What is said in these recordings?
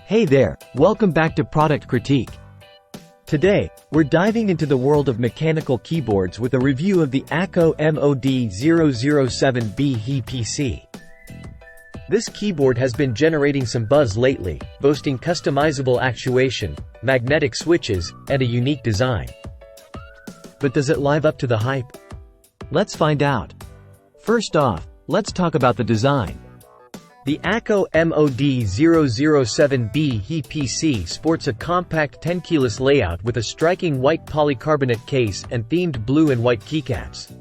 Hey there, welcome back to Product Critique. Today, we're diving into the world of mechanical keyboards with a review of the Akko MOD007B-HE PC. This keyboard has been generating some buzz lately, boasting customizable actuation, magnetic switches, and a unique design. But does it live up to the hype? Let's find out. First off, let's talk about the design. The Akko MOD007B-HE PC sports a compact 10-keyless layout with a striking white polycarbonate case and themed blue and white keycaps.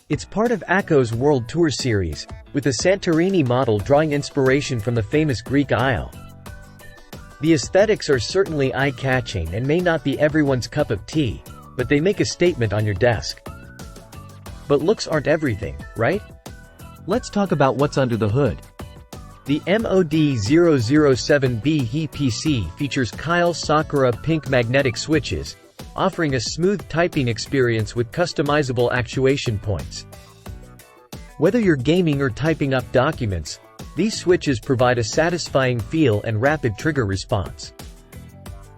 It's part of Akko's World Tour series, with the Santorini model drawing inspiration from the famous Greek Isle. The aesthetics are certainly eye-catching and may not be everyone's cup of tea, but they make a statement on your desk. But looks aren't everything, right? Let's talk about what's under the hood. The MOD007B-HE PC features Kyle Sakura pink magnetic switches, offering a smooth typing experience with customizable actuation points. Whether you're gaming or typing up documents, these switches provide a satisfying feel and rapid trigger response.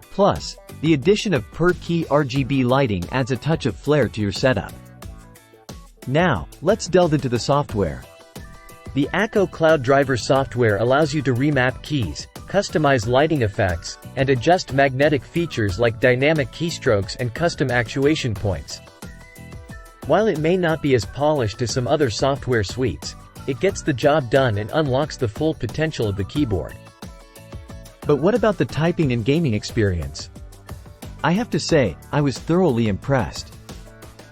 Plus, the addition of per-key RGB lighting adds a touch of flair to your setup. Now, let's delve into the software. The Akko Cloud Driver software allows you to remap keys, customize lighting effects, and adjust magnetic features like dynamic keystrokes and custom actuation points. While it may not be as polished as some other software suites, it gets the job done and unlocks the full potential of the keyboard. But what about the typing and gaming experience? I have to say, I was thoroughly impressed.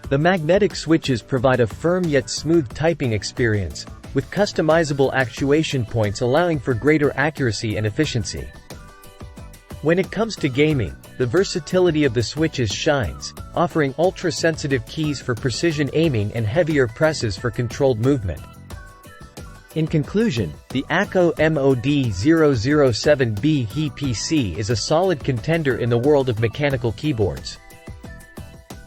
The magnetic switches provide a firm yet smooth typing experience, with customizable actuation points allowing for greater accuracy and efficiency. When it comes to gaming, the versatility of the switches shines, offering ultra-sensitive keys for precision aiming and heavier presses for controlled movement. In conclusion, the Akko MOD007B-HE PC is a solid contender in the world of mechanical keyboards.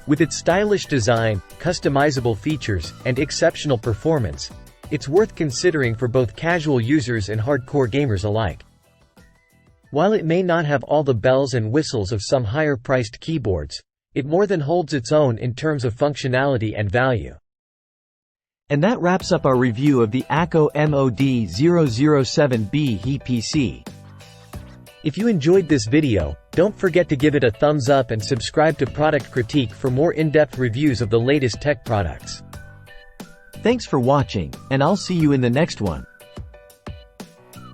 With its stylish design, customizable features, and exceptional performance, it's worth considering for both casual users and hardcore gamers alike. While it may not have all the bells and whistles of some higher-priced keyboards, it more than holds its own in terms of functionality and value. And that wraps up our review of the Akko MOD007B-HE PC. If you enjoyed this video, don't forget to give it a thumbs up and subscribe to Product Critique for more in-depth reviews of the latest tech products. Thanks for watching, and I'll see you in the next one.